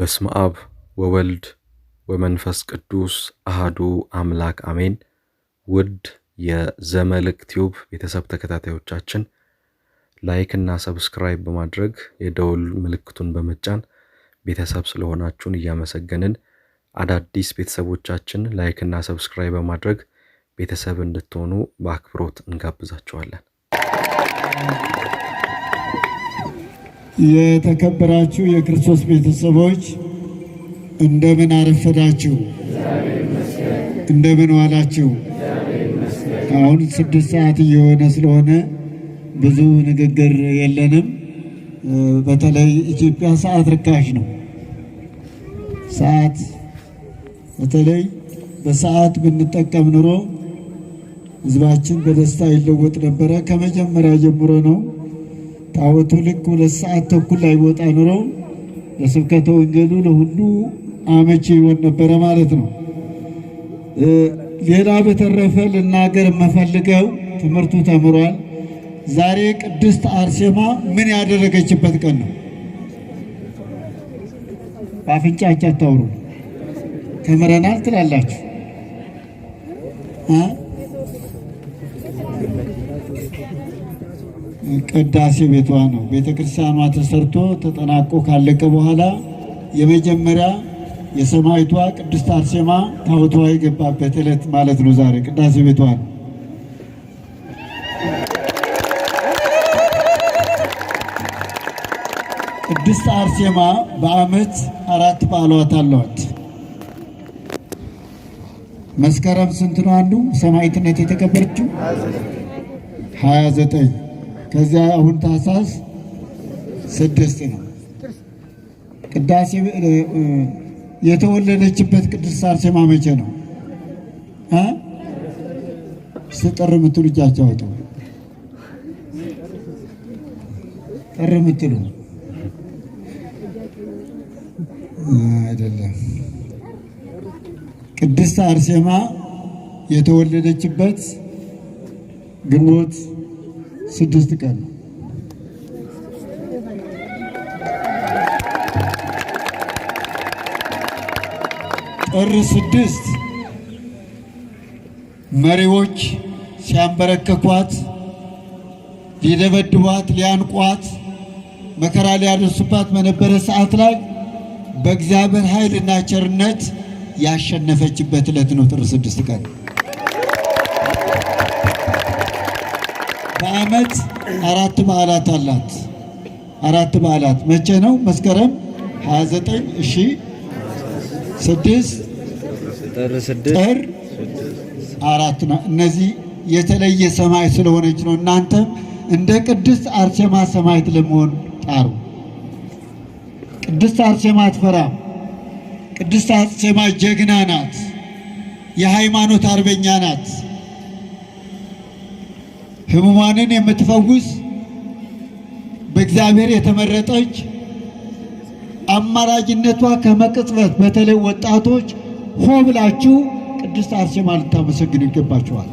በስመ አብ ወወልድ ወመንፈስ ቅዱስ አሃዱ አምላክ አሜን። ውድ የዘመልክ ቲዩብ ቤተሰብ ተከታታዮቻችን ላይክ እና ሰብስክራይብ በማድረግ የደውል ምልክቱን በመጫን ቤተሰብ ስለሆናችሁን እያመሰገንን አዳዲስ ቤተሰቦቻችን ላይክ እና ሰብስክራይብ በማድረግ ቤተሰብ እንድትሆኑ በአክብሮት እንጋብዛችኋለን። የተከበራችሁ የክርስቶስ ቤተሰቦች እንደምን አረፈዳችሁ? እንደምን ዋላችሁ? አሁን 6 ሰዓት እየሆነ ስለሆነ ብዙ ንግግር የለንም። በተለይ ኢትዮጵያ ሰዓት ርካሽ ነው። ሰዓት በተለይ በሰዓት ብንጠቀም ኑሮ ህዝባችን በደስታ ይለወጥ ነበረ። ከመጀመሪያ ጀምሮ ነው። ታቦቱ ልክ 2 ሰዓት ተኩል ላይ ወጣ ኑሮ ለስብከተ ወንጌሉ ለሁሉ አመቺ ይሆን ነበረ ማለት ነው። ሌላ በተረፈ ልናገር የምፈልገው ትምህርቱ ተምሯል። ዛሬ ቅድስት አርሴማ ምን ያደረገችበት ቀን ነው? በአፍንጫችሁ አታውሩ። ተምረናል ትላላችሁ። ቅዳሴ ቤቷ ነው። ቤተክርስቲያኗ ተሰርቶ ተጠናቆ ካለቀ በኋላ የመጀመሪያ የሰማዕቷ ቅድስት አርሴማ ታቦቷ የገባበት ዕለት ማለት ነው። ዛሬ ቅዳሴ ቤቷ ነው። ቅድስት አርሴማ በዓመት 4 በዓላት አሏት። መስከረም ስንት ነው? አንዱ ሰማዕትነት የተቀበለችው 29። ከዚያ አሁን ታኅሳስ 6 ነው። ቅዳሴ የተወለደችበት ቅድስት አርሴማ መቼ ነው? ጥር የምትሉ እጃቸው አውጡ። ጥር የምትሉ አይደለም። ቅድስት አርሴማ የተወለደችበት ግንቦት 6 ቀን ነው። ጥር 6 መሪዎች ሲያንበረከኳት፣ ሊደበድቧት፣ ሊያንቋት፣ መከራ ሊያደርሱባት በነበረ ሰዓት ላይ በእግዚአብሔር ኃይልና ቸርነት ያሸነፈችበት ዕለት ነው። ጥር 6 ቀን በዓመት 4 በዓላት አላት። 4 በዓላት መቼ ነው? መስከረም 29፣ እሺ 6፣ ጥር 4 ነው። እነዚህ የተለየ ሰማይ ስለሆነች ነው። እናንተ እንደ ቅድስት አርሴማ ሰማዕት ለመሆን ጣሩ። ቅድስት አርሴማ አትፈራም። ቅድስት አርሴማ ጀግና ናት። የሃይማኖት አርበኛ ናት። ሕሙማንን የምትፈውስ በእግዚአብሔር የተመረጠች፣ አማራጅነቷ ከመቅጽበት በተለይ ወጣቶች ሆ ብላችሁ ቅድስት አርሴማ ልታመሰግኑ ይገባችኋል።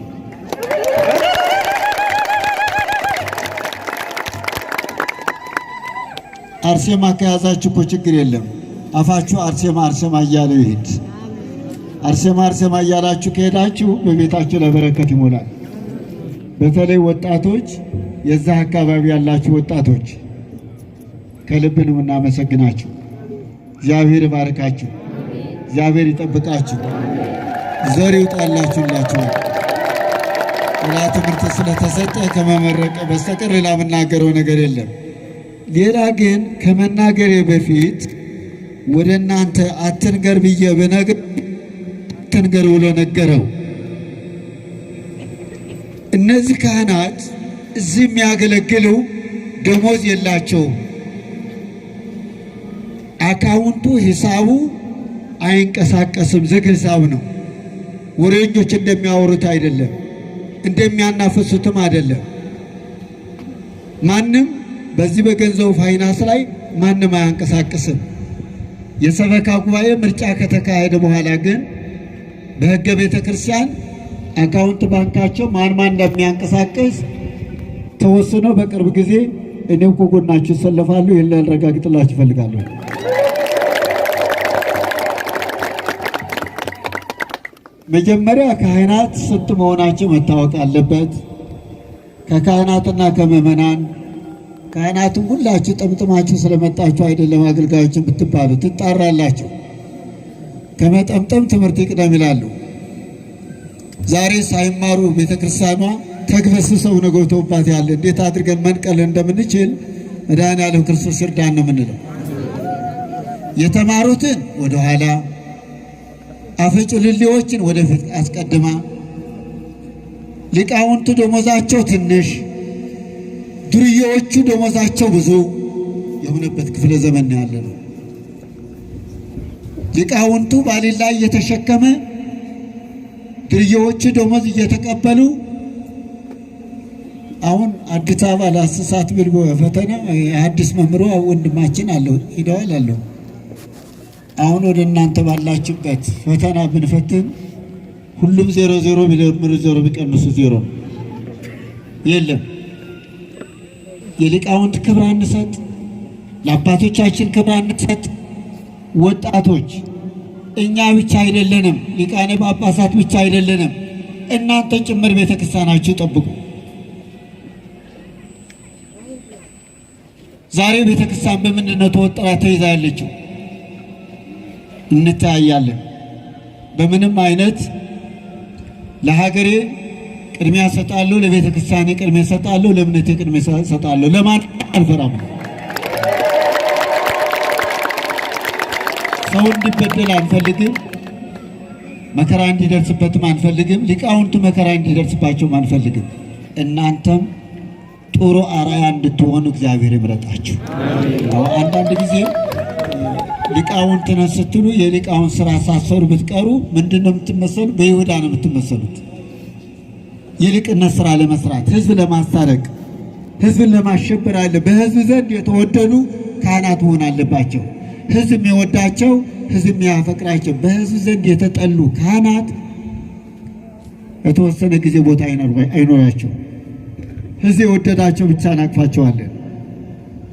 አርሴማ ከያዛችሁ እኮ ችግር የለም። አፋችሁ አርሴማ አርሴማ እያለ ይሄድ። አርሴማ አርሴማ እያላችሁ ከሄዳችሁ በቤታችሁ ለበረከት ይሞላል። በተለይ ወጣቶች፣ የዛ አካባቢ ያላችሁ ወጣቶች ከልብ ነው እናመሰግናችሁ። እግዚአብሔር ይባርካችሁ። እግዚአብሔር ይጠብቃችሁ። ዘር ይውጣላችሁላችኋል። ሌላ ትምህርት ስለተሰጠ ከመመረቅ በስተቀር ሌላ የምናገረው ነገር የለም። ሌላ ግን ከመናገሬ በፊት ወደ እናንተ አትንገር ብዬ ብነግር አትንገር ብሎ ነገረው። እነዚህ ካህናት እዚህ የሚያገለግሉ ደሞዝ የላቸውም። አካውንቱ ሂሳቡ አይንቀሳቀስም። ዝግ ሂሳብ ነው። ወሬኞች እንደሚያወሩት አይደለም፣ እንደሚያናፍሱትም አይደለም። ማንም በዚህ በገንዘቡ ፋይናንስ ላይ ማንም አያንቀሳቅስም። የሰበካ ጉባኤ ምርጫ ከተካሄደ በኋላ ግን በሕገ ቤተ ክርስቲያን አካውንት ባንካቸው ማን እንደሚያንቀሳቅስ ተወስኖ በቅርብ ጊዜ እኔም ከጎናችሁ እሰለፋለሁ። ይሄን ላረጋግጥላችሁ እፈልጋለሁ። መጀመሪያ ካህናት ስንት መሆናቸው መታወቅ አለበት። ከካህናትና ከምዕመናን ካህናቱን ሁላችሁ ጠምጥማችሁ ስለመጣችሁ አይደለም አገልጋዮችን ብትባሉ ትጣራላችሁ። ከመጠምጠም ትምህርት ይቅደም ይላሉ። ዛሬ ሳይማሩ ቤተክርስቲያኗ ተግበስብሰው ነጎተውባት ያለ እንዴት አድርገን መንቀል እንደምንችል መድኃኔዓለም ክርስቶስ ይርዳን ነው የምንለው። የተማሩትን ወደ ኋላ አፈጭልሌዎችን ወደፊት አስቀድማ ሊቃውንቱ ደሞዛቸው ትንሽ ዱርዬዎቹ ደሞዛቸው ብዙ የሆነበት ክፍለ ዘመን ያለ ነው። ሊቃውንቱ ባሊላ እየተሸከመ ዱርዬዎቹ ደሞዝ እየተቀበሉ አሁን አዲስ አበባ ለአስሳት ብልቦ ፈተና የአዲስ መምሮ ወንድማችን አለው ሂደዋል አለው። አሁን ወደ እናንተ ባላችሁበት ፈተና ብንፈትን ሁሉም 0 ቢደምሩ 0 ቢቀንሱ 0 የለም። የሊቃውንት ክብር አንሰጥ፣ ለአባቶቻችን ክብር አንሰጥ። ወጣቶች እኛ ብቻ አይደለንም፣ ሊቃነ ጳጳሳት ብቻ አይደለንም፣ እናንተ ጭምር ቤተክርስቲያናችሁ ጠብቁ። ዛሬ ቤተክርስቲያን በምንድነው ተወጥራ ተይዛ ያለችው? እንታያለን። በምንም አይነት ለሀገሬ ቅድሚያ ሰጣለሁ፣ ለቤተክርስቲያኔ ቅድሚያ ሰጣለሁ፣ ለእምነቴ ቅድሚያ ሰጣለሁ። ለማን አልፈራም። ሰው እንዲበደል አንፈልግም፣ መከራ እንዲደርስበትም አንፈልግም፣ ሊቃውንቱ መከራ እንዲደርስባቸውም አንፈልግም። እናንተም ጥሩ አርአያ እንድትሆኑ እግዚአብሔር ይምረጣችሁ። አንዳንድ ጊዜ ሊቃውንት ነን ስትሉ የሊቃውንት ስራ ሳሰሩ ብትቀሩ ምንድነው የምትመሰሉ? በይሁዳ ነው የምትመሰሉት። የሊቅነት ስራ ለመስራት ህዝብ ለማስታረቅ ህዝብን ለማሸበር አለ። በህዝብ ዘንድ የተወደዱ ካህናት መሆን አለባቸው። ህዝብ የሚወዳቸው፣ ህዝብ የሚያፈቅራቸው። በህዝብ ዘንድ የተጠሉ ካህናት የተወሰነ ጊዜ ቦታ አይኖራቸው። ህዝብ የወደዳቸው ብቻ እናቅፋቸዋለን።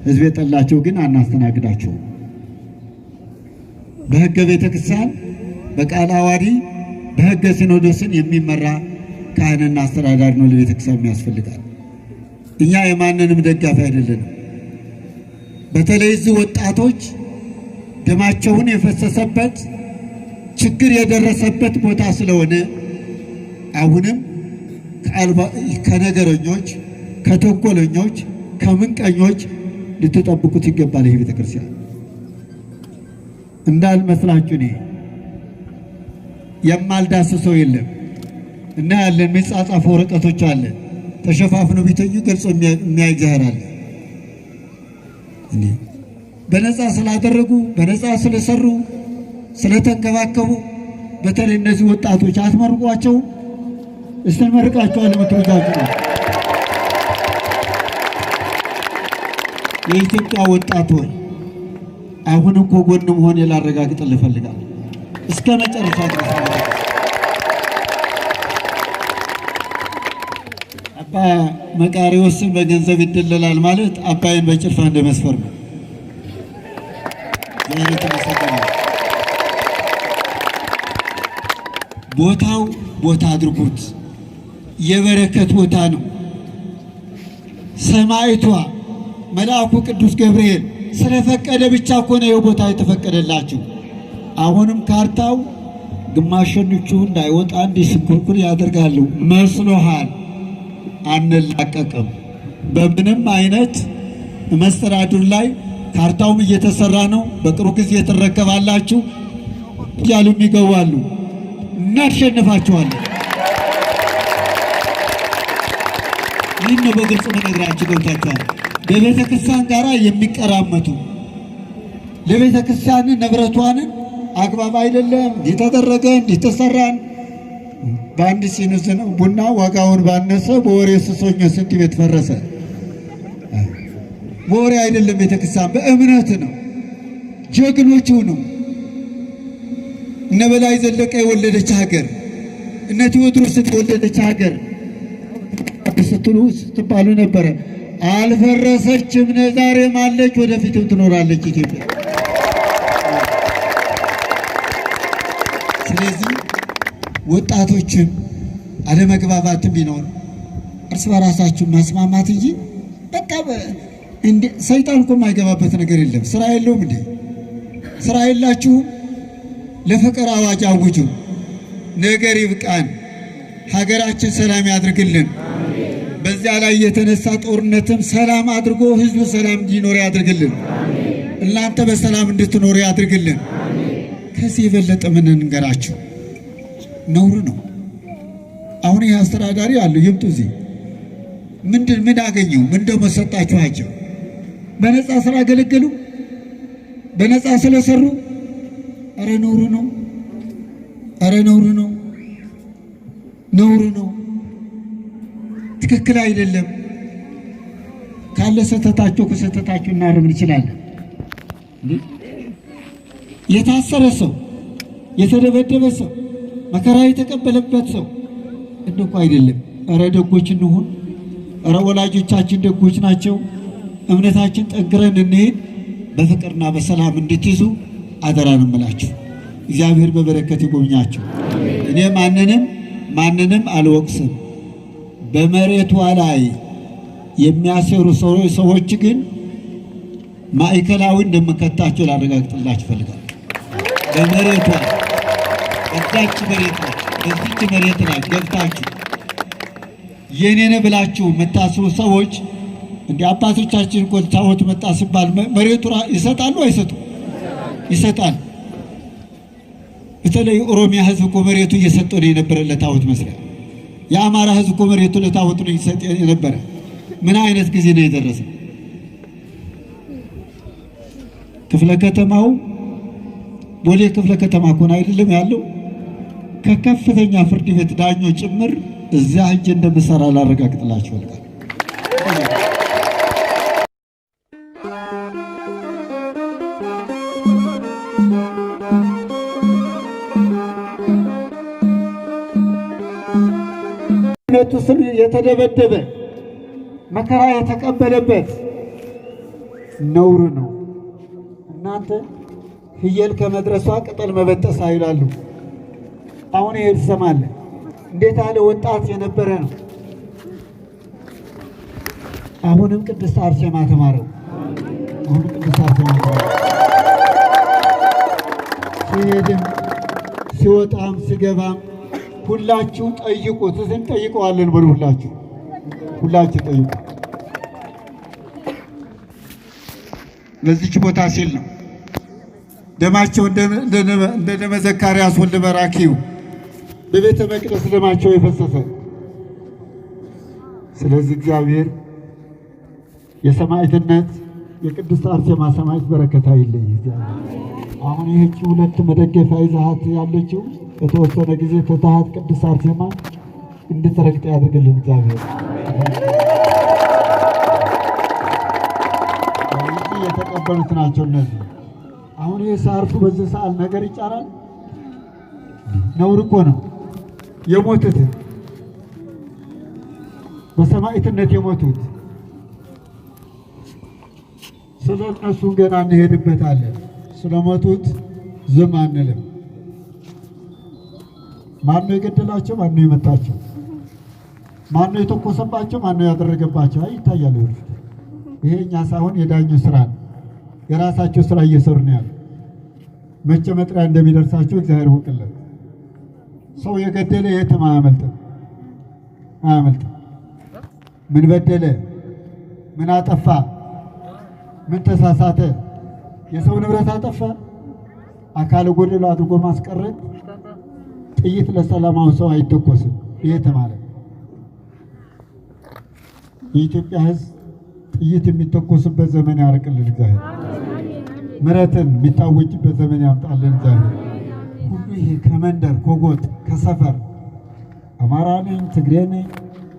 ህዝብ የጠላቸው ግን አናስተናግዳቸው። በህገ ቤተክርስቲያን በቃለ ዓዋዲ በህገ ሲኖዶስን የሚመራ ካህንና አስተዳዳሪ ነው ለቤተክርስቲያን የሚያስፈልጋል። እኛ የማንንም ደጋፊ አይደለንም። በተለይ እዚህ ወጣቶች ደማቸውን የፈሰሰበት ችግር የደረሰበት ቦታ ስለሆነ አሁንም ከነገረኞች፣ ከተንኮለኞች፣ ከምንቀኞች ልትጠብቁት ይገባል። ይህ ቤተክርስቲያን እንዳልመስላችሁ እኔ የማልዳስሰው የለም እና ያለን የሚጻጻፉ ወረቀቶች አለ ተሸፋፍነው ቢተኙ ገልጾ የሚያይዛራል። በነፃ ስላደረጉ በነፃ ስለሰሩ ስለተንከባከቡ በተለይ እነዚህ ወጣቶች አትመርቋቸው። እስተመርቃቸዋለሁ ምትሩጃችሁ ነው። የኢትዮጵያ ወጣቶች አሁን እኮ ጎን መሆን ላረጋግጥልህ እፈልጋለሁ እስከ መጨረሻ ድረስ። አባ መቃርዮስን በገንዘብ ይደለላል ማለት አባይን በጭልፋ እንደመስፈር ነው። ቦታው ቦታ አድርጉት። የበረከት ቦታ ነው። ሰማይቷ መልአኩ ቅዱስ ገብርኤል ስለፈቀደ ብቻ እኮ ነው ቦታ የተፈቀደላችሁ። አሁንም ካርታው ግማሾቹ እንዳይወጣ እንዲስኩርኩር ያደርጋሉ። መስሎሃል? አንላቀቅም። በምንም አይነት መስተዳድር ላይ ካርታውም እየተሰራ ነው። በቅርቡ ጊዜ ትረከባላችሁ እያሉ ይገባሉ። እናሸንፋቸዋለን። ይህን ነው በግልጽ መነግራችሁ ገብታችኋል። በቤተ ክርስቲያን ጋር የሚቀራመቱ ለቤተ ክርስቲያን ንብረቷንን አግባብ አይደለም እንዲተደረገ እንዲተሰራን በአንድ ሲኑስ ቡና ዋጋውን ባነሰ በወሬ ስሶኛ ስንት ቤት ፈረሰ። በወሬ አይደለም ቤተ ክርስቲያን በእምነት ነው። ጀግኖቹ ነው። እነ በላይ ዘለቀ የወለደች ሀገር፣ እነ ቴዎድሮስ የወለደች ሀገር ስትሉ ስትባሉ ነበረ። አልፈረሰችም። ዛሬም አለች፣ ወደፊትም ትኖራለች ኢትዮጵያ። ስለዚህ ወጣቶችም አለመግባባትም ቢኖር እርስ በራሳችሁ መስማማት እንጂ በቃ ሰይጣን እኮ የማይገባበት ነገር የለም። ስራ የለውም እንዴ? ስራ የላችሁም? ለፍቅር አዋጅ አውጁ። ነገር ይብቃን። ሀገራችን ሰላም ያድርግልን። በዚያ ላይ የተነሳ ጦርነትም ሰላም አድርጎ ህዝቡ ሰላም እንዲኖር ያድርግልን። እናንተ በሰላም እንድትኖሩ ያድርግልን። ከዚህ የበለጠ ምን እንገራችሁ? ነውር ነው። አሁን ይህ አስተዳዳሪ አሉ ይምጡ እዚህ ምን አገኘው? ምን ደሞ ሰጣችኋቸው? በነፃ ስራ አገለገሉ? በነፃ ስለሰሩ? አረ ነውር ነው። አረ ነውር ነው። ነውር ነው። ትክክል አይደለም። ካለ ሰተታቸው ከሰተታቸው እናርም እንችላለን። የታሰረ ሰው፣ የተደበደበ ሰው፣ መከራ የተቀበለበት ሰው እንደኮ አይደለም። አረ ደጎች እንሁን። አረ ወላጆቻችን ደጎች ናቸው። እምነታችን ጠንክረን እንሄድ። በፍቅርና በሰላም እንድትይዙ አደራ ነው የምላችሁ። እግዚአብሔር በበረከት ይጎብኛችሁ። እኔ ማንንም አልወቅስም። በመሬቷ ላይ የሚያሰሩ ሰዎች ግን ማዕከላዊ እንደምከታቸው ላረጋግጥላችሁ እፈልጋለሁ። በመሬቷ በዛች መሬት ላይ ገብታችሁ የኔነ ብላችሁ የምታስሩ ሰዎች እንደ አባቶቻችን እኮ ታቦት መጣ ሲባል መሬቱ ይሰጣሉ አይሰጡም? ይሰጣል። በተለይ ኦሮሚያ ህዝብ እኮ መሬቱ እየሰጠ ነው የነበረ ለታቦት መስሪያ። የአማራ ህዝብ እኮ መሬቱ ለታቦት ነው እየሰጠ የነበረ። ምን አይነት ጊዜ ነው የደረሰ? ክፍለ ከተማው ቦሌ ክፍለ ከተማ እኮ ነው አይደለም ያለው። ከከፍተኛ ፍርድ ቤት ዳኞች ጭምር እዚያ ሂጅ እንደምሰራ ላረጋግጥላችሁ እፈልጋለሁ። ስም የተደበደበ መከራ የተቀበለበት ነውር ነው። እናንተ ፍየል ከመድረሷ ቅጠል መበጠስ አይላሉ። አሁን ይሄ ትሰማለህ? እንዴት ያለ ወጣት የነበረ ነው። አሁንም ቅድስት አርሴማ ተማረው። አሁንም ቅድስት አርሴማ ተማረው። ሲሄድም ሲወጣም ሲገባም ሁላችሁ ጠይቁት። እዚህም ጠይቀዋለን በሉ። ሁላችሁ ጠይቁ። ለዚች ቦታ ሲል ነው ደማቸው እንደ ደመ ዘካርያስ ወልደ በራኪው በቤተ መቅደስ ደማቸው የፈሰሰ። ስለዚህ እግዚአብሔር የሰማዕትነት የቅድስት አርሴማ ሰማዕት በረከታ ይለይ። አሁን ይህች ሁለት መደገፊያ ይዛሃት ያለችው የተወሰነ ጊዜ ተታሃት ቅድስት አርሴማ እንድትረግጥ ያድርግልን እግዚአብሔር። የተቀበሉት ናቸው እነዚህ። አሁን ይህ ሳርፉ በዚህ ሰዓት ነገር ይጫራል። ነውር እኮ ነው። የሞቱት በሰማዕትነት የሞቱት ስለ እነሱ ገና እንሄድበታለን። ስለሞቱት ዝም አንልም። ማነው የገደላቸው? ማነው የመታቸው? ማነው የተኮሰባቸው? ማነው ያደረገባቸው? ይታያል። ይሄ እኛ ሳይሆን የዳኞች ስራ ነው። የራሳቸው ስራ እየሰሩ ነው ያሉ። መቼ መጥሪያ እንደሚደርሳቸው እግዚአብሔር ይወቅልን። ሰው የገደለ የትም አያመልጥም። ምን በደለ? ምን አጠፋ? ምን ተሳሳተ? የሰው ንብረት አጠፋ? አካል ጎደሎ አድርጎ ማስቀረት። ጥይት ለሰላማዊ ሰው አይተኮስም። ይሄ ተማረ። የኢትዮጵያ ሕዝብ ጥይት የሚተኮስበት ዘመን ያርቅልን እግዚአብሔር። ምሕረትን የሚታወጅበት ዘመን ያምጣልን እግዚአብሔር። ሁሉ ይሄ ከመንደር ከጎጥ ከሰፈር አማራ ነኝ ትግሬ ነኝ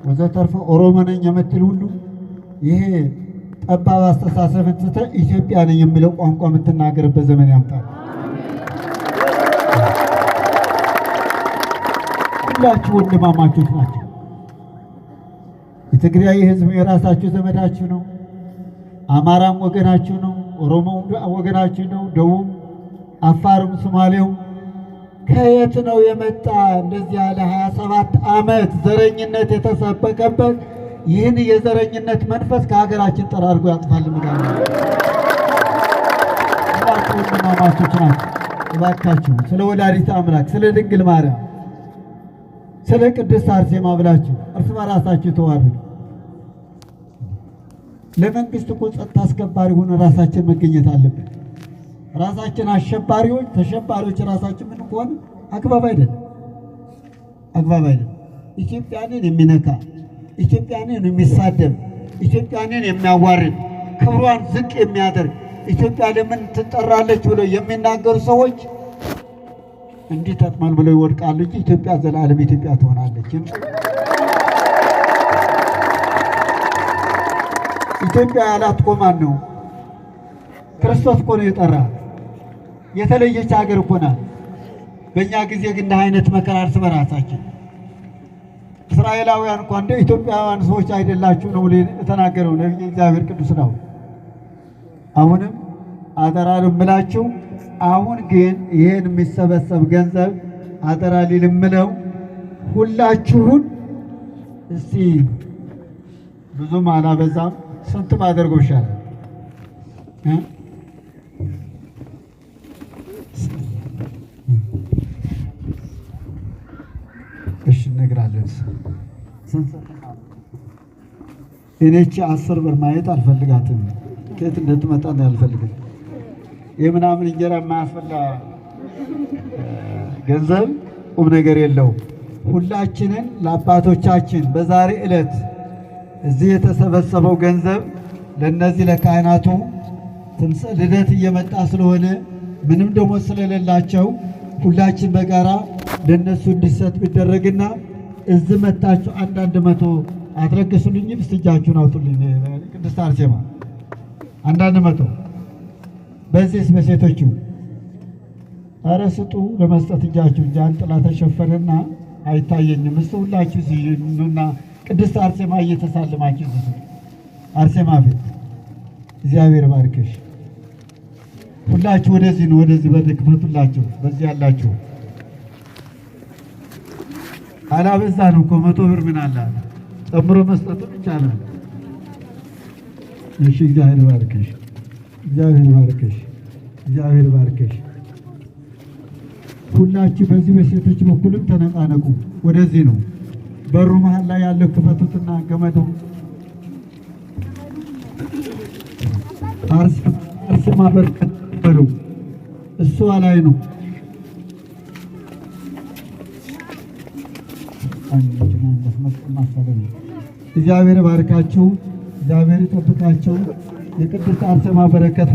ወዘተርፈ ኦሮሞ ነኝ የምትል ሁሉ ይሄ ጠባብ አስተሳሰብ ትተህ ኢትዮጵያ ነኝ የሚለው ቋንቋ የምትናገርበት ዘመን ያምጣል። ሁላችሁ ወንድማማቾች ናቸው። የትግራይ ህዝብ የራሳችሁ ዘመዳችሁ ነው። አማራም ወገናችሁ ነው። ኦሮሞም ወገናችሁ ነው። ደቡብ፣ አፋርም፣ ሶማሌው ከየት ነው የመጣ? እንደዚህ ያለ 27 ዓመት ዘረኝነት የተሰበከበት ይህን የዘረኝነት መንፈስ ከሀገራችን ጠራርጎ ያጥፋል። ማማቾች ናቸው። እባካችሁ ስለ ወላዲተ አምላክ፣ ስለ ድንግል ማርያም፣ ስለ ቅድስት አርሴማ ብላችሁ እርስ በራሳችሁ ተዋረዱ። ለመንግስት እኮ ጸጥታ አስከባሪ ሆነ ራሳችን መገኘት አለብን። ራሳችን አሸባሪዎች፣ ተሸባሪዎች ራሳችን ምን ከሆነ አግባብ አይደለም፣ አግባብ አይደለም። ኢትዮጵያንን የሚነካ ኢትዮጵያንን የሚሳደብ ኢትዮጵያንን የሚያዋርድ ክብሯን ዝቅ የሚያደርግ ኢትዮጵያ ለምን ትጠራለች ብለው የሚናገሩ ሰዎች እንዲህ ተጥማል ብለው ይወድቃሉ እንጂ ኢትዮጵያ ዘላለም ኢትዮጵያ ትሆናለች። ኢትዮጵያ ያላት እኮ ማን ነው? ክርስቶስ እኮ ነው የጠራት። የተለየች ሀገር እኮ ናት። በእኛ ጊዜ ግን እንደ አይነት መከራ እርስ በራሳችን እስራኤላውያን እንኳን እንደ ኢትዮጵያውያን ሰዎች አይደላችሁ ነው የተናገረው ነቢየ እግዚአብሔር ቅዱስ ነው። አሁንም አደራ ልምላችሁ፣ አሁን ግን ይሄን የሚሰበሰብ ገንዘብ አደራ ልምለው ሁላችሁን እስቲ ብዙም አላበዛም፣ ስንት ማድረገው ይሻላል? እሺ እነግራለሁ። እኔ 10 ብር ማየት አልፈልጋትም። ከየት እንደትመጣ ነው ያልፈልግም። የምናምን እንጀራ የማያስፈላ ገንዘብ ቁም ነገር የለው። ሁላችንን ለአባቶቻችን በዛሬ ዕለት እዚህ የተሰበሰበው ገንዘብ ለነዚህ ለካህናቱ ልደት እየመጣ ስለሆነ ምንም ደግሞ ስለሌላቸው ሁላችን በጋራ ለነሱ እንዲሰጥ ቢደረግና እዚህ መታችሁ አንዳንድ መቶ አትረክሱልኝ። እጃችሁን አውጡልኝ። ቅድስት አርሴማ አንዳንድ መቶ በዚህስ በሴቶቹ ኧረ ስጡ ለመስጠት እጃችሁ ጃንጥላ ተሸፈነና አይታየኝም። እሱ ሁላችሁ ሲኑና ቅድስት አርሴማ እየተሳለማችሁ እሱ አርሴማ ፊት እግዚአብሔር ባርክሽ። ሁላችሁ ወደዚህ ነው፣ ወደዚህ በክፈቱላችሁ። በዚህ ያላችሁ አላበዛ ነው እኮ 100 ብር ምን አለ ጨምሮ መስጠቱ ይቻላል። እሺ እግዚአብሔር ባርክሽ፣ እግዚአብሔር ባርክሽ፣ እግዚአብሔር ባርክሽ። ሁላችሁ በዚህ በሴቶች በኩልም ተነቃነቁ። ወደዚህ ነው በሩ መሃል ላይ ያለው ክፈቱትና ገመዱ አርሴማ በርከት በሉ። እሷ ላይ ነው እግዚአብሔር ባርካችሁ፣ እግዚአብሔር ይጠብቃችሁ። የቅድስት አርሴማ በረከት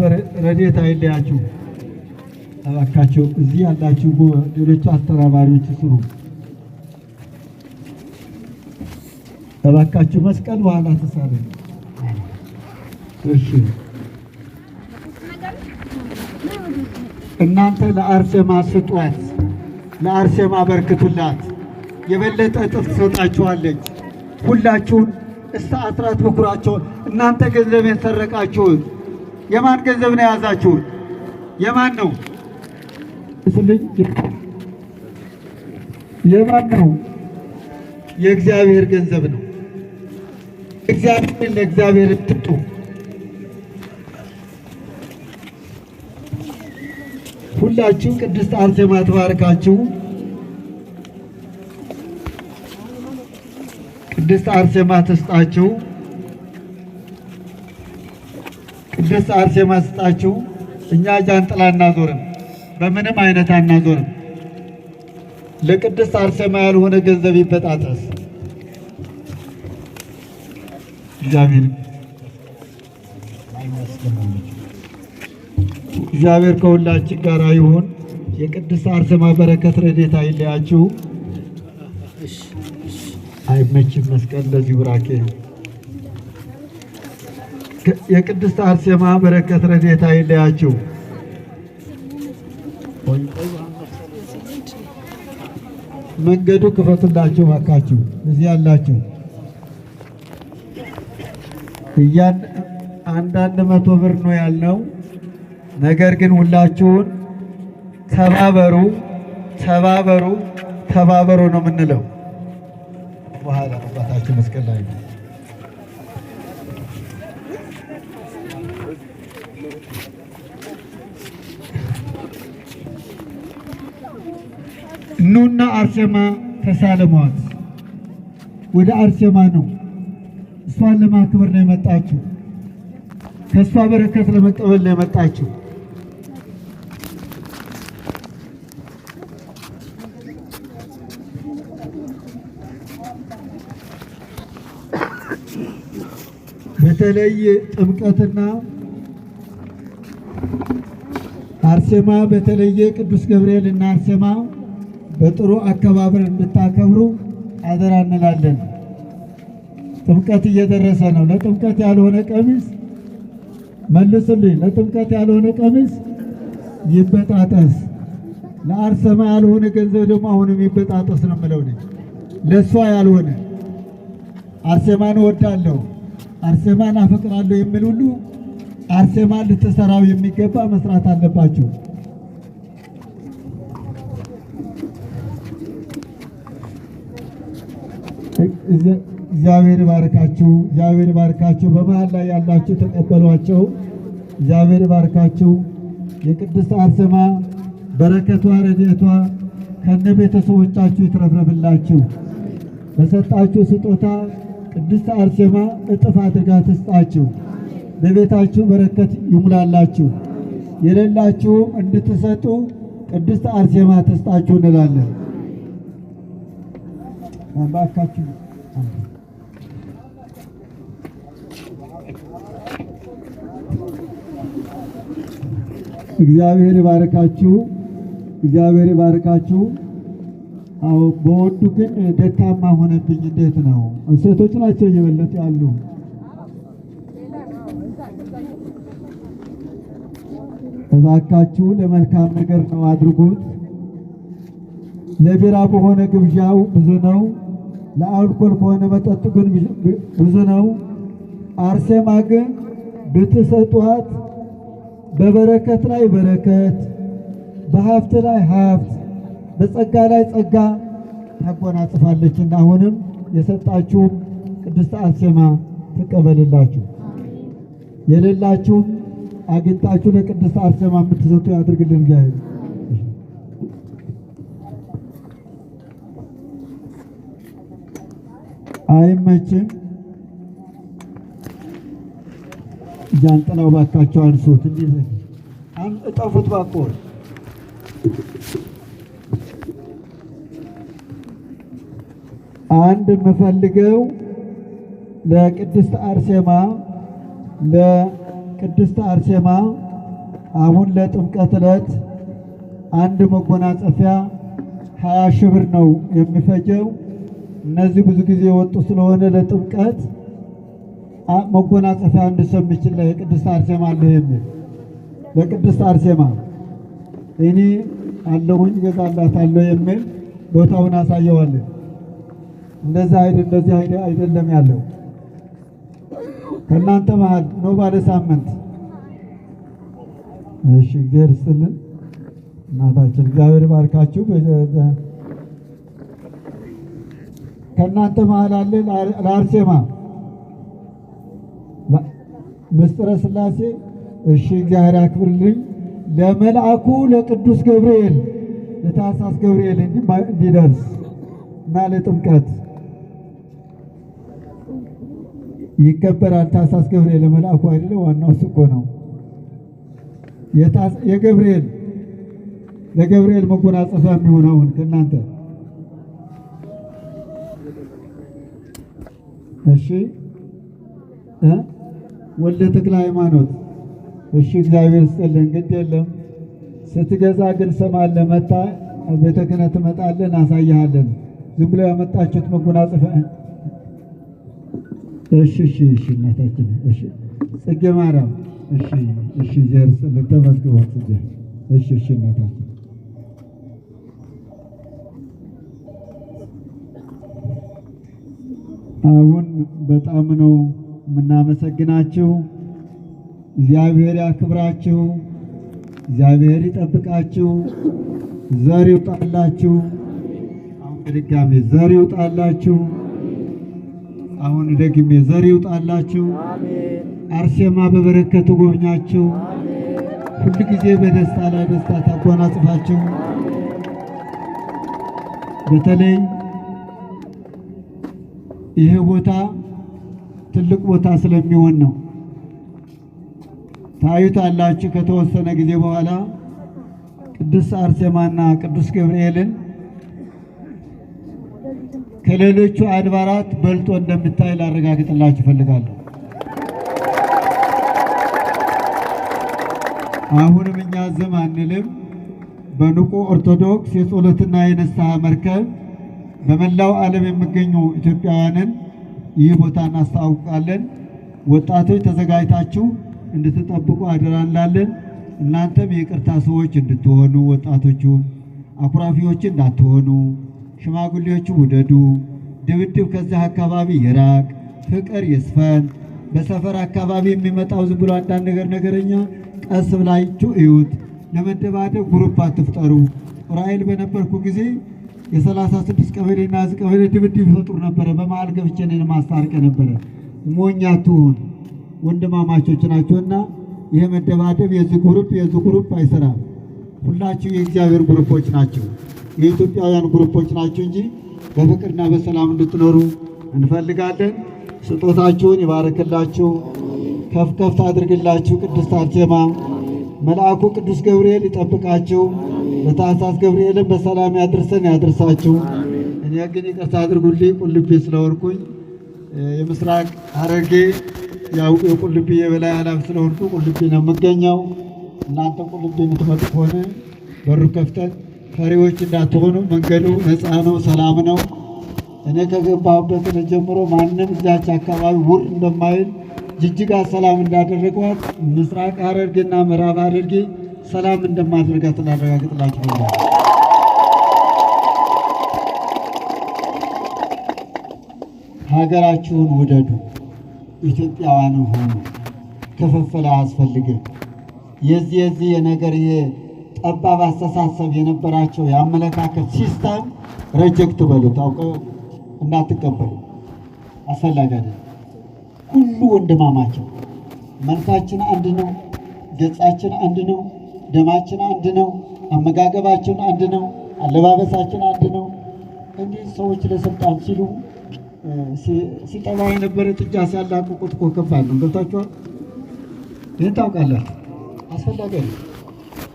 ረድኤት አይለያችሁ። እባካችሁ እዚህ ያላችሁ ሌሎች አስተባባሪዎች ስሩ። እባካችሁ መስቀል በኋላ ተሳለ። እሺ እናንተ ለአርሴማ ስጧት፣ ለአርሴማ በርክቱላት። የበለጠ እጥፍ ትሰጣችኋለች። ሁላችሁን እስከ አስራት በኩራቸውን እናንተ ገንዘቤን ሰረቃችሁት። የማን ገንዘብ ነው የያዛችሁት? የማን ነው? እስልኝ የማን ነው? የእግዚአብሔር ገንዘብ ነው። እግዚአብሔር ለእግዚአብሔር ትጡ። ሁላችሁ ቅድስት አርሴማ ተባርካችሁ። ቅድስት አርሴማ ትስጣችሁ። ቅድስት አርሴማ ትስጣችሁ። እኛ ጃንጥላ እናዞርም፣ በምንም አይነት አናዞርም። ለቅድስት አርሴማ ያልሆነ ገንዘብ ይበጣጠስ። እግዚአብሔር ከሁላችን ጋር ይሁን። የቅድስት አርሴማ በረከት ረድኤት አይለያችሁ። አይመችም መስቀል ለዚህ ብራኬ። የቅድስት አርሴማ በረከት ረድኤት አይለያችሁ። መንገዱ ክፈቱላችሁ ባካችሁ። እዚህ ያላችሁ አንዳንድ 100 ብር ነው ያልነው። ነገር ግን ሁላችሁን ተባበሩ፣ ተባበሩ ተባበሩ ነው የምንለው። በኋላ አባታችን መስቀል ላይ ኑና አርሴማ ተሳለሟት። ወደ አርሴማ ነው እሷን ለማክበር ነው የመጣችው። ከእሷ በረከት ለመቀበል ነው የመጣችው። በተለይ ጥምቀትና አርሴማ በተለየ ቅዱስ ገብርኤል እና አርሴማ በጥሩ አከባበር እንድታከብሩ አደራ እንላለን። ጥምቀት እየደረሰ ነው። ለጥምቀት ያልሆነ ቀሚስ መልሱልኝ። ለጥምቀት ያልሆነ ቀሚስ ይበጣጠስ። ለአርሴማ ያልሆነ ገንዘብ ደግሞ አሁንም ይበጣጠስ ነው የምለው። ለእሷ ያልሆነ አርሴማን እወዳለሁ፣ አርሴማን አፈቅራለሁ የሚል ሁሉ አርሴማን ልትሰራው የሚገባ መስራት አለባችሁ። እግዚአብሔር ባርካችሁ፣ እግዚአብሔር ባርካችሁ። በመሃል ላይ ያላችሁ ተቀበሏቸው። እግዚአብሔር ባርካችሁ። የቅድስት አርሴማ በረከቷ ረድኤቷ ከነ ቤተሰቦቻችሁ ይትረፍረፍላችሁ። በሰጣችሁ ስጦታ ቅድስት አርሴማ እጥፍ አድርጋ ትስጣችሁ። በቤታችሁ በረከት ይሙላላችሁ። የሌላችሁም እንድትሰጡ ቅድስት አርሴማ ትስጣችሁ እንላለን። ባካችሁ እግዚአብሔር ይባርካችሁ፣ እግዚአብሔር ይባርካችሁ። አዎ በወዱ ግን ደካማ ሆነብኝ። እንዴት ነው? ሴቶች ናቸው እየበለጡ ያሉ። እባካችሁ ለመልካም ነገር ነው አድርጉት። ለቢራ በሆነ ግብዣው ብዙ ነው፣ ለአልኮል ከሆነ መጠጡ ግን ብዙ ነው። አርሴማ ግን ብትሰጧት በበረከት ላይ በረከት፣ በሀብት ላይ ሀብት፣ በጸጋ ላይ ጸጋ ታጎናጽፋለችና አሁንም የሰጣችሁም ቅድስት አርሴማ ትቀበልላችሁ። የሌላችሁም አግኝታችሁ ለቅድስት አርሴማ የምትሰጡ ያድርግልን እግዚአብሔር። አይመችም። ጃንጥላው ባካቸው አንሱት። እንዴት እጠፉት ባቆር አንድ የምፈልገው ለቅድስት አርሴማ አሁን ለጥምቀት ዕለት አንድ መጎናጸፊያ 20 ሺህ ብር ነው የሚፈጀው። እነዚህ ብዙ ጊዜ ወጡ ስለሆነ ለጥምቀት መጎናጸፊያ አንድ ሰው የሚችል የቅድስት አርሴማ አለ የሚል ለቅድስት አርሴማ እኔ አለሁኝ እገዛላታለሁ የሚል ቦታውን አሳየዋለን። እንደዚህ አይደለም ያለው ከእናንተ መሀል ነው ባለ ሳምንት። እሺ እግዚአብሔር ይስጥልን እናታችን፣ እግዚአብሔር ባርካችሁ። ከእናንተ መሀል አለ ለአርሴማ ምስጢረ ሥላሴ። እሺ እግዚአብሔር ያክብርልኝ። ለመልአኩ ለቅዱስ ገብርኤል ለታኅሳስ ገብርኤል እንዲደርስ እና ለጥምቀት ይከበራል። ታኅሳስ ገብርኤል ለመልአኩ አይደለ? ዋናው እሱ እኮ ነው። ለገብርኤል መጎናጸፊያ የሚሆነውን ከእናንተ እሺ ወልደ ተክለ ሃይማኖት። እሺ እግዚአብሔር ይስጥልን። ግድ የለም ስትገዛ ግን ሰማለህ። መጣ ቤተ ክህነት ትመጣለህ፣ እናሳይሃለን። ዝም ብሎ ያመጣችሁት መጎናጸፊያ። እሺ እናታችን። እሺ ጽጌ ማርያም። እሺ እግዚአብሔር ይስጥልን። ተመስገን ጽጌ። እሺ እናታችን። አሁን በጣም ነው የምናመሰግናችሁ። እግዚአብሔር ያክብራችሁ፣ እግዚአብሔር ይጠብቃችሁ። ዘር ይውጣላችሁ። አሁን በድጋሜ ዘር ይውጣላችሁ። አሁን ደግሜ ዘር ይውጣላችሁ። አርሴማ በበረከት ጎብኛችሁ። ሁሉ ጊዜ በደስታ ላይ ደስታ ታጎናጽፋችሁ። በተለይ ይሄ ቦታ ትልቅ ቦታ ስለሚሆን ነው። ታዩታላችሁ። ከተወሰነ ጊዜ በኋላ ቅዱስ አርሴማና ቅዱስ ገብርኤልን ከሌሎቹ አድባራት በልጦ እንደምታይ ላረጋግጥላችሁ እፈልጋለሁ። አሁንም እኛ ዝም አንልም። በንቁ ኦርቶዶክስ የጸሎትና የንስሐ መርከብ በመላው ዓለም የሚገኙ ኢትዮጵያውያንን ይህ ቦታ እናስተዋውቃለን። ወጣቶች ተዘጋጅታችሁ እንድትጠብቁ አደራ እንላለን። እናንተም የይቅርታ ሰዎች እንድትሆኑ፣ ወጣቶቹ አኩራፊዎች እንዳትሆኑ፣ ሽማግሌዎቹ ውደዱ። ድብድብ ከዚህ አካባቢ ይራቅ፣ ፍቅር ይስፈን። በሰፈር አካባቢ የሚመጣው ዝም ብሎ አንዳንድ ነገረኛ ቀስ ብላችሁ እዩት። ለመደባደብ ግሩፕ አትፍጠሩ። ራእይል በነበርኩ ጊዜ የ36 ቀበሌና ዝ ቀበሌ ድብድብ ይፈጥሩ ነበረ። በመሃል ገብቼ እኔን ማስታረቅ ነበረ። ሞኝ አትሁን፣ ወንድማማቾች ናቸውና ይሄ መደባደብ የዚህ ግሩፕ አይሰራም። ሁላችሁ የእግዚአብሔር ግሩፖች ናቸው፣ የኢትዮጵያውያን ግሩፖች ናቸው እንጂ በፍቅርና በሰላም እንድትኖሩ እንፈልጋለን። ስጦታችሁን ይባርክላችሁ፣ ከፍ ከፍ አድርግላችሁ። ቅድስት አርሴማ መልአኩ ቅዱስ ገብርኤል ይጠብቃችሁ። በታኅሳስ ገብርኤልን በሰላም ያድርሰን ያድርሳችሁ። እኔ ግን ይቅርታ አድርጉልኝ፣ ቁልቢ ስለወርኩኝ የምስራቅ ሐረርጌ ያው የቁልቢ የበላይ ኃላፊ ስለሆንኩ ቁልቢ ነው የምገኘው። እናንተ ቁልቢ የምትመጡ ከሆነ በሩ ከፍተን ፈሪዎች እንዳትሆኑ። መንገዱ ነፃ ነው፣ ሰላም ነው። እኔ ከገባሁበት ጀምሮ ማንም እዚያች አካባቢ ውር እንደማይል ጅጅጋ ሰላም እንዳደረጓት ምስራቅ ሐረርጌና ምዕራብ ሐረርጌ ሰላም እንደማደርጋት ላረጋግጥላችሁ ነው። ሀገራችሁን ውደዱ፣ ኢትዮጵያውያን ሆኑ። ክፍፍል አያስፈልግም። የዚህ የነገር የጠባብ አስተሳሰብ የነበራቸው የአመለካከት ሲስተም ሪጀክት በሉት፣ አውቀው እንዳትቀበሉ። አስፈላጊ አይደለም። ሁሉ ወንድማማችን፣ መልካችን አንድ ነው፣ ገጻችን አንድ ነው፣ ደማችን አንድ ነው፣ አመጋገባችን አንድ ነው፣ አለባበሳችን አንድ ነው። እንዲህ ሰዎች ለስልጣን ሲሉ ሲጠባ የነበረ ጥጃ ሲያላቅቁት እኮ ከባድ ነው። ገብታችኋል? ይህን ታውቃላችሁ። አስፈላጊ ነው።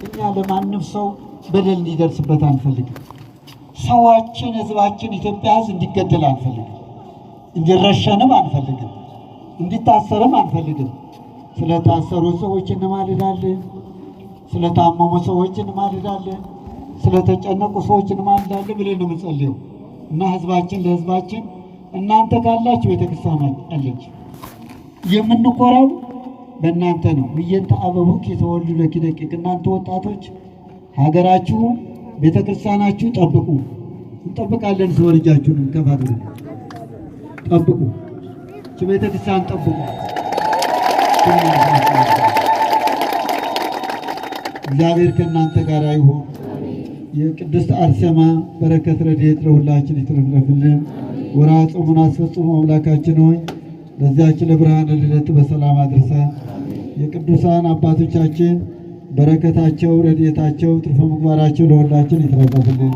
እኛ ለማንም ሰው በደል እንዲደርስበት አንፈልግም። ሰዋችን፣ ህዝባችን፣ ኢትዮጵያ ህዝብ እንዲገደል አንፈልግም። እንዲረሸንም አንፈልግም። እንዲታሰርም አንፈልግም። ስለታሰሩ ሰዎች እንማልዳለን። ስለታመሙ ሰዎች እንማልዳለን። ስለተጨነቁ ሰዎች እንማልዳለን ብለን ነው የምንጸልየው። እና ህዝባችን ለህዝባችን እናንተ ካላችሁ ቤተክርስቲያን አለች። የምንኮራው በእናንተ ነው። ምየንተ አበቡክ የተወልዱ ለኪደቂቅ። እናንተ ወጣቶች ሀገራችሁ ቤተክርስቲያናችሁ ጠብቁ። እንጠብቃለን። ሰው ልጃችሁን ከፋት ጠብቁ። ቤተክርስቲያን ጠብቁ። እግዚአብሔር ከእናንተ ጋር ይሁን። የቅድስት አርሴማ በረከት ረድኤት ለሁላችን ይትረፍረፍልን። ወርኃ ጾሙን አስፈጽሞ አምላካችን ሆይ ለዚያች ለብርሃነ ልደት በሰላም አድርሰን የቅዱሳን አባቶቻችን በረከታቸው ረድኤታቸው ትርፈ ምግባራቸው ለሁላችን ይትረፍረፍልን።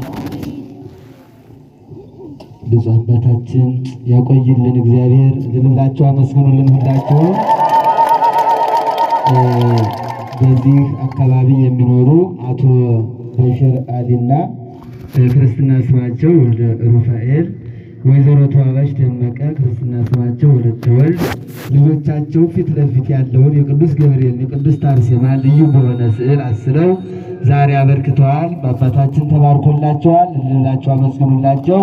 ብፁዕ አባታችን ያቆይልን እግዚአብሔር። ልንላቸው አመስግኑልን ሁላችሁ። በዚህ አካባቢ የሚኖሩ አቶ በሽር አሊና ክርስትና ስማቸው ወልደ ሩፋኤል፣ ወይዘሮ ተዋበች ደመቀ ክርስትና ስማቸው ወለተ ወልድ፣ ልጆቻቸው ፊት ለፊት ያለውን የቅዱስ ገብርኤል የቅዱስ አርሴማ ልዩ በሆነ ስዕል አስለው ዛሬ አበርክተዋል። በአባታችን ተባርኮላቸዋል። ልንላቸው አመስግኑላቸው።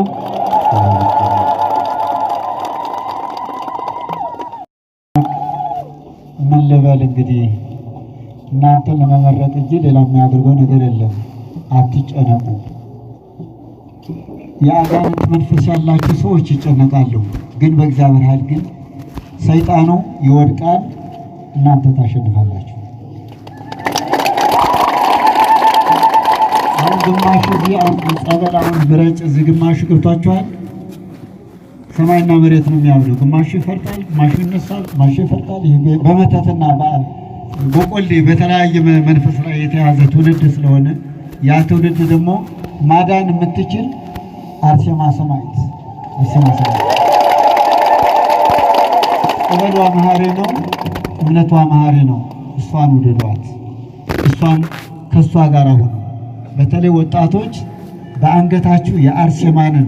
ምን ልበል እንግዲህ እናንተን ለመመረጥ እንጂ ሌላ የሚያደርገው ነገር የለም። አትጨነቁ። የአጋንንት መንፈስ ያላችሁ ሰዎች ይጨነቃሉ፣ ግን በእግዚአብሔር ኃይል ግን ሰይጣኑ ይወድቃል፣ እናንተ ታሸንፋላችሁ። አሁን ግማሹ እዚህ አሁን ጸበል አሁን ብረጭ እዚህ ግማሹ ገብቷችኋል። ሰማይና መሬት ነው የሚያምነው። ግማሹ ይፈርጣል፣ ግማሹ ይነሳል፣ ግማሹ ይፈርጣል። ይህ በመተትና በቆሌ በተለያየ መንፈስ ላይ የተያዘ ትውልድ ስለሆነ ያ ትውልድ ደግሞ ማዳን የምትችል አርሴማ ሰማዕት ጸበሏ መሐሪ ነው፣ እምነቷ መሐሪ ነው። እሷን ውደዷት፣ እሷን ከእሷ ጋር ሁኑ። በተለይ ወጣቶች በአንገታችሁ የአርሴማንን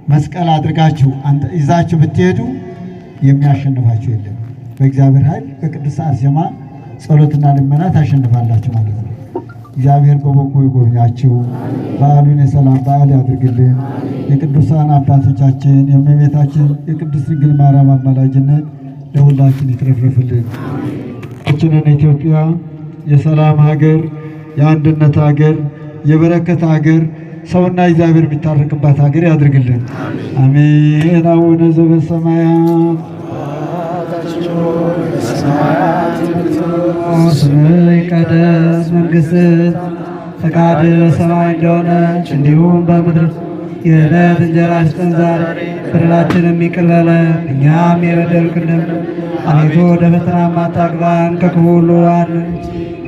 መስቀል አድርጋችሁ ይዛችሁ ብትሄዱ የሚያሸንፋችሁ የለም። በእግዚአብሔር ኃይል በቅድስት አርሴማ ጸሎትና ልመና ታሸንፋላችሁ ማለት ነው። እግዚአብሔር በበጎ ይጎብኛችሁ። በዓሉን የሰላም በዓል ያድርግልን። የቅዱሳን አባቶቻችን የእመቤታችን የቅድስት ድንግል ማርያም አማላጅነት ለሁላችን ይትረፍረፍልን። ችንን ኢትዮጵያ የሰላም ሀገር፣ የአንድነት ሀገር፣ የበረከት ሀገር፣ ሰውና እግዚአብሔር የሚታረቅባት ሀገር ያድርግልን። አሜን። አቡነ ዘበሰማያት ስምህ ይቀደስ፣ መንግሥትህ ፈቃድህ በሰማይ እንደሆነች እንዲሁም በምድር የዕለት እንጀራችንን ስጠን ዛሬ፣ በደላችንን ይቅር በለን እኛም የበደሉንን፣ አቤቱ ወደ ፈተና አታግባን ከክፉ ሁሉ አድነን።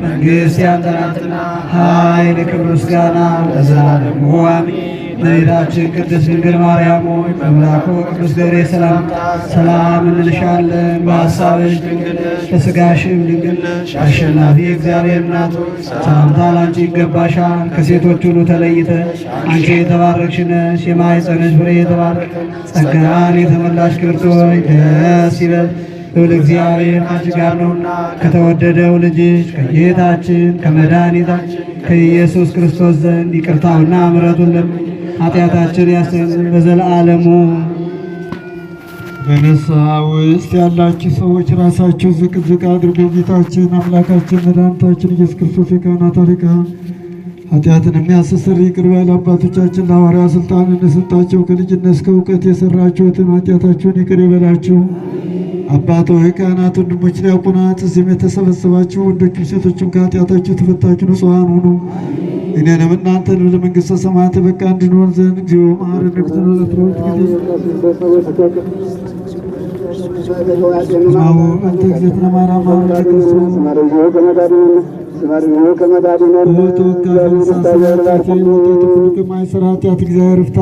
መንግሥት ያንተ ናትና ኃይል፣ ክብር፣ ምስጋና ለዘላለሙ አሜን። እመቤታችን ቅድስት ድንግል ማርያም ሆይ በመልአኩ ቅዱስ ገብርኤል ሰላምታ ሰላም እንልሻለን። በሐሳብሽ ድንግል ነሽ፣ በሥጋሽም ድንግል ነሽ። አሸናፊ እግዚአብሔር እናት ሆይ ሰላምታ ላንቺ ይገባሻል። ከሴቶች ሁሉ ተለይተሽ አንቺ የተባረክሽ ነሽ፣ የማኅፀንሽ ፍሬ የተባረከ። ጸጋን የተመላሽ ክብርት ሆይ ደስ ይበልሽ፣ ልዑል እግዚአብሔር ከአንቺ ጋር ነውና ከተወደደው ልጅሽ ከጌታችን ከመድኃኒታችን ከኢየሱስ ክርስቶስ ዘንድ ይቅርታውና ምሕረቱን ለምን ኃጢአታችን ያስተሰርይ ለዘላለሙ። በንስሐ ውስጥ ያላችሁ ሰዎች ራሳችሁ ዝቅ ዝቅ አድርገው ጌታችን አምላካችን መድኃኒታችን ኢየሱስ ክርስቶስ የካህናት አለቃ ኃጢአትን የሚያስተሰርይ ይቅር ባይ አባቶቻችን ለሐዋርያት ሥልጣን እንደሰጣቸው ከልጅነት እስከ እውቀት የሰራችሁትን ኃጢአታችሁን ይቅር ይበላችሁ። አባቶች ካህናት፣ ወንድሞች ዲያቆናት፣ እዚህም የተሰበሰባችሁ ወንዶችም ሴቶችም ከኃጢአታችሁ ተፈታችሁ ንጹሐን ሁኑ። እኔንም እናንተንም ለመንግሥተ ሰማያት በቃ እንድንሆን ዘንድ እግዚኦ መሐረነ ክርስቶስ ለትሮት ጊዜ ማው አንተ እግዚእትነ ማርያም ማረነ ክርስቶስ እግዚአብሔር ፍታ